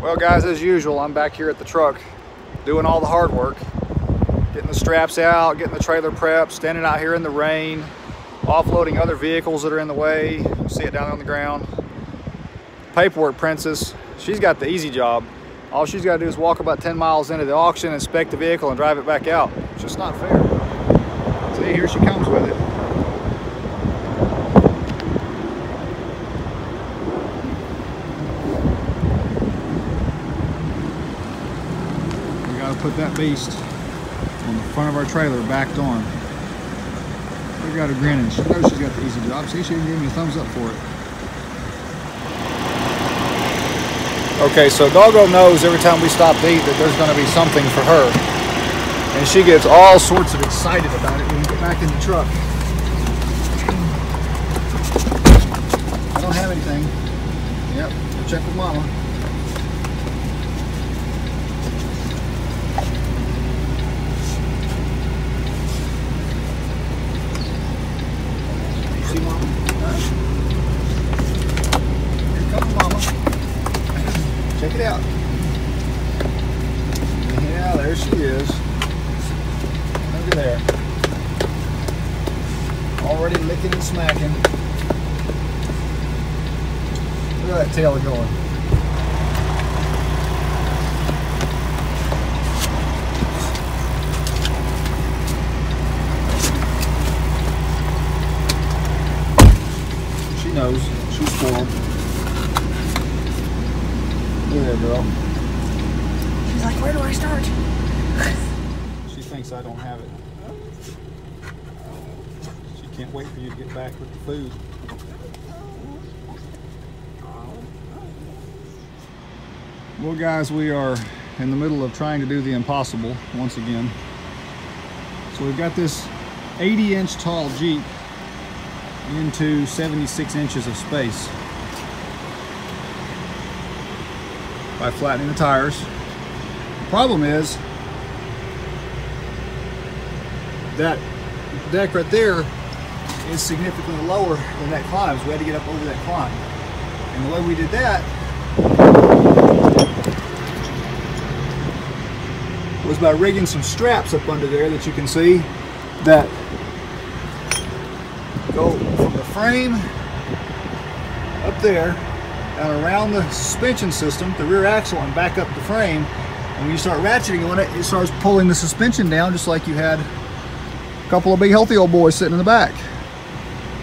Well guys, as usual, I'm back here at the truck doing all the hard work. Getting the straps out, getting the trailer prepped, standing out here in the rain, offloading other vehicles that are in the way. You see it down on the ground. Paperwork princess, she's got the easy job. All she's got to do is walk about 10 miles into the auction, inspect the vehicle, and drive it back out. It's just not fair. See, here she comes with it. We got to put that beast on the front of our trailer, backed on. We got her grinning. She knows she's got the easy job. See, she can give me a thumbs up for it. Okay, so Doggo knows every time we stop to eat that there's going to be something for her. And she gets all sorts of excited about it when we get back in the truck. I don't have anything. Yep, we'll check with Mama. You see Mama? Huh? Here comes Mama. Check it out. Yeah, there she is. Look at there. Already licking and smacking. Look at that tail going. She knows. She's spoiled. Look at that girl. She's like, where do I start? She thinks I don't have it. She can't wait for you to get back with the food. Well guys, we are in the middle of trying to do the impossible once again. So we've got this 80-inch tall Jeep into 76 inches of space by flattening the tires. The problem is that deck right there is significantly lower than that climb, so we had to get up over that climb. And the way we did that was by rigging some straps up under there that you can see that go from the frame up there and around the suspension system, the rear axle, and back up the frame. And when you start ratcheting on it, it starts pulling the suspension down just like you had a couple of big healthy old boys sitting in the back.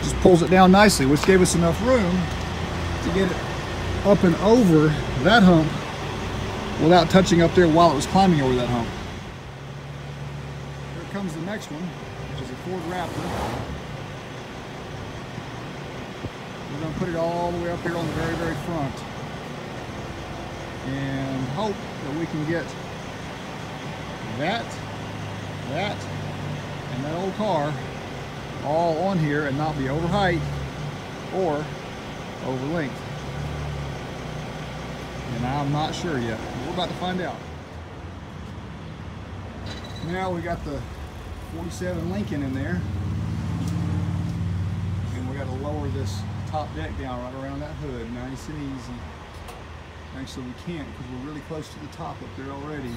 Just pulls it down nicely, which gave us enough room to get it up and over that hump without touching up there while it was climbing over that hump. Here comes the next one, which is a Ford Raptor. We're going to put it all the way up here on the very, very front and hope that we can get that, and that old car all on here and not be over height or over length. And I'm not sure yet. We're about to find out. Now we got the 47 Lincoln in there, and we got to lower this top deck down right around that hood, nice and easy. Actually, we can't because we're really close to the top up there already.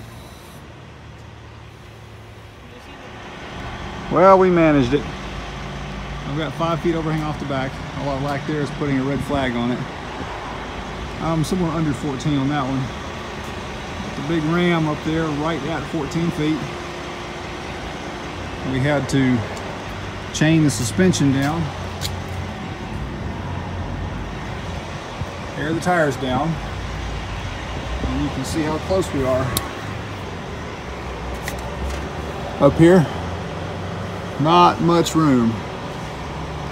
Well, we managed it. I've got 5 feet overhang off the back. All I lack there is putting a red flag on it. I'm somewhere under 14 on that one. The big ram up there right at 14 feet. We had to chain the suspension down, air the tires down, and you can see how close we are. Up here, not much room.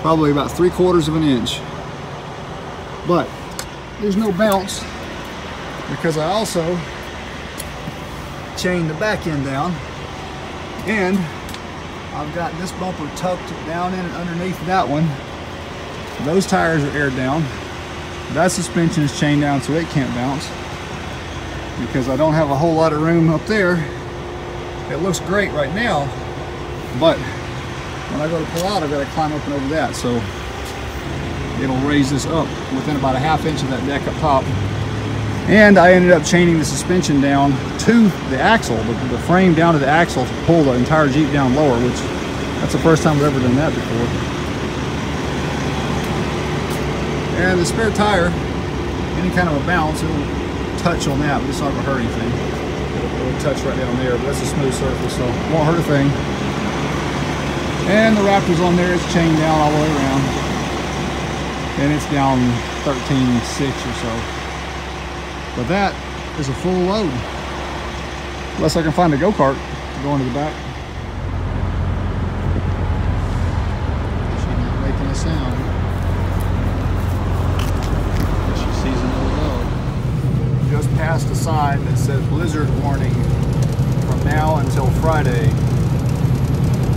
Probably about 3/4 of an inch. But there's no bounce because I also chained the back end down, and I've got this bumper tucked down in and underneath that one. Those tires are aired down. That suspension is chained down so it can't bounce because I don't have a whole lot of room up there. It looks great right now, but when I go to pull out, I've got to climb up and over that. So it'll raise this up within about a 1/2 inch of that deck up top. And I ended up chaining the suspension down to the axle, the frame down to the axle to pull the entire Jeep down lower, which that's the first time I've ever done that before. And the spare tire, any kind of a bounce, it'll touch on that, but it's not gonna hurt anything. It'll touch right down there, but that's a smooth surface, so it won't hurt a thing. And the Raptor's on there, it's chained down all the way around. And it's down 13.6 or so. But that is a full load. Unless I can find a go-kart to go into the back. She's not making a sound. She sees another load. Just passed a sign that says blizzard warning from now until Friday.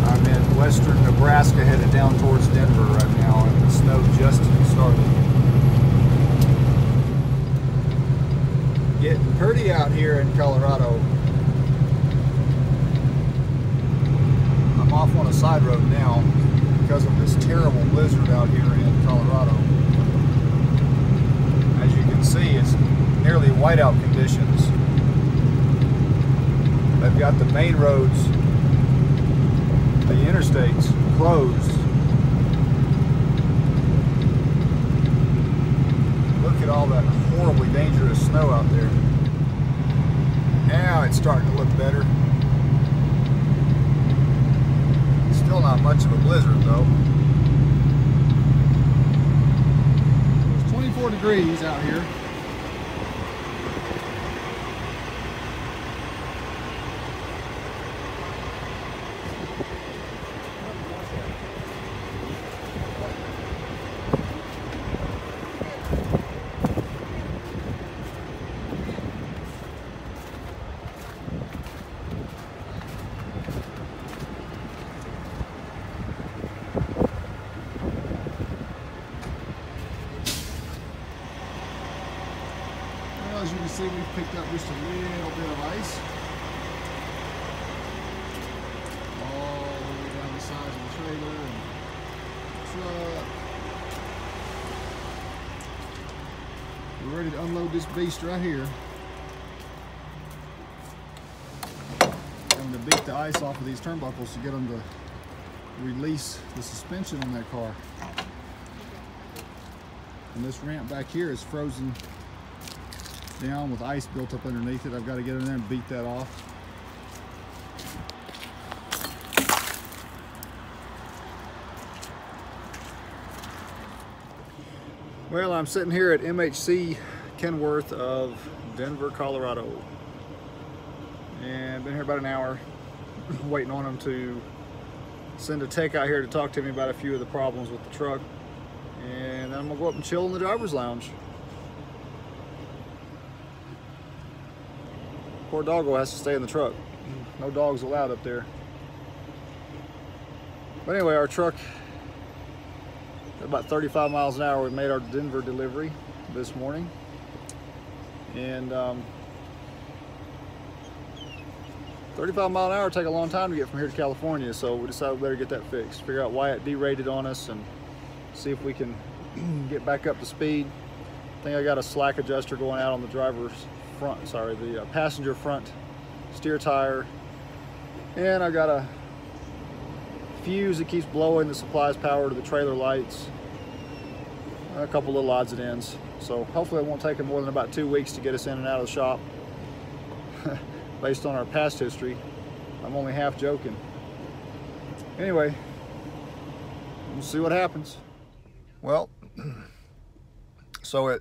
I'm in western Nebraska headed down towards Denver right now, and the snow just started. Getting pretty out here in Colorado. I'm off on a side road now because of this terrible blizzard out here in Colorado. As you can see, it's nearly whiteout conditions. They've got the main roads, the interstates, closed. Look at all that horribly dangerous snow out there. Now it's starting to look better. Still not much of a blizzard though. It's 24 degrees out here. As you can see, we've picked up just a little bit of ice all the way down the sides of the trailer and truck. We're ready to unload this beast right here. I'm going to beat the ice off of these turnbuckles to get them to release the suspension on that car. And this ramp back here is frozen down with ice built up underneath it. I've got to get in there and beat that off. Well, I'm sitting here at MHC Kenworth of Denver, Colorado, and been here about an hour waiting on them to send a tech out here to talk to me about a few of the problems with the truck, and then I'm gonna go up and chill in the driver's lounge. Poor doggo has to stay in the truck. No dogs allowed up there. But anyway, our truck, at about 35 miles an hour, we made our Denver delivery this morning. And 35 mile an hour take a long time to get from here to California, so we decided we better get that fixed. Figure out why it derated on us and see if we can get back up to speed. I think I got a slack adjuster going out on the driver's front, sorry, the passenger front steer tire, and I got a fuse that keeps blowing that supplies power to the trailer lights, a couple little odds and ends. So hopefully it won't take them more than about 2 weeks to get us in and out of the shop. Based on our past history, I'm only half joking. Anyway, we'll see what happens. Well, so at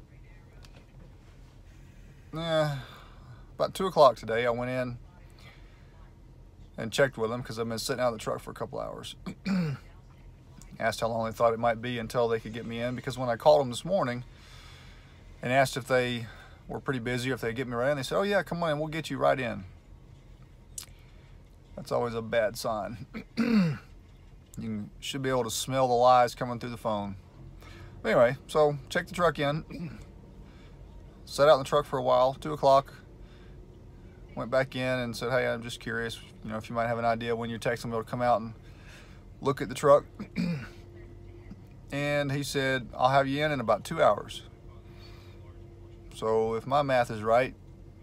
about 2 o'clock today, I went in and checked with them because I've been sitting out of the truck for a couple hours. Asked how long they thought it might be until they could get me in, because when I called them this morning and asked if they were pretty busy or if they'd get me right in, they said, "Oh yeah, come on in, we'll get you right in." That's always a bad sign. You should be able to smell the lies coming through the phone. Anyway, so checked the truck in, sat out in the truck for a while. 2 o'clock, went back in and said, "Hey, I'm just curious, you know, if you might have an idea when your tech's gonna be able to come out and look at the truck." And he said, "I'll have you in about 2 hours." So if my math is right,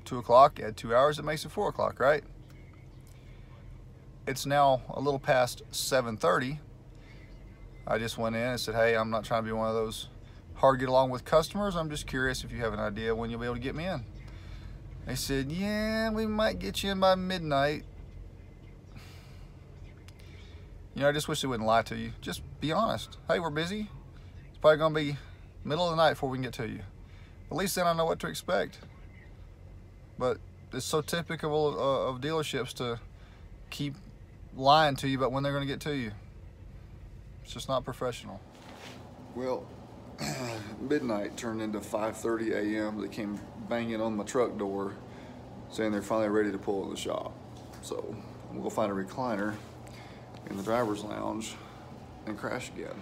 2 o'clock, add 2 hours, it makes it 4 o'clock, right? It's now a little past 7:30. I just went in and said, hey, I'm not trying to be one of those hard to get along with customers. I'm just curious if you have an idea when you'll be able to get me in. They said, yeah, we might get you in by midnight. You know, I just wish they wouldn't lie to you. Just be honest. Hey, we're busy. It's probably gonna be middle of the night before we can get to you. At least then I know what to expect. But it's so typical of dealerships to keep lying to you about when they're gonna get to you. It's just not professional. Well, midnight turned into 5:30 a.m. They came banging on my truck door saying they're finally ready to pull in the shop. So we'll go find a recliner in the driver's lounge and crash again.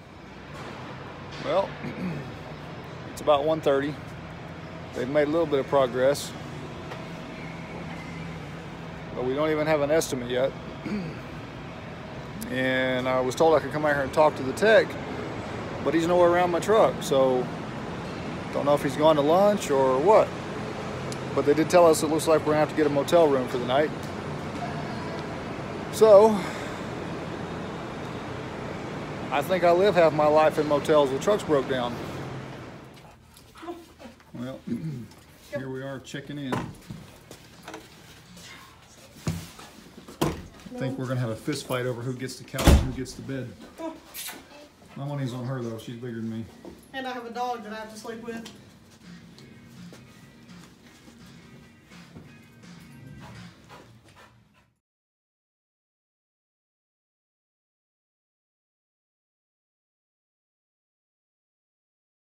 Well, it's about 1:30. They've made a little bit of progress, but we don't even have an estimate yet. And I was told I could come out here and talk to the tech, but he's nowhere around my truck, so don't know if he's gone to lunch or what. But they did tell us it looks like we're gonna have to get a motel room for the night. So I think I live half my life in motels with trucks broke down. Well, here we are checking in. I think we're gonna have a fist fight over who gets the couch and who gets the bed. My money's on her though, she's bigger than me. And I have a dog that I have to sleep with.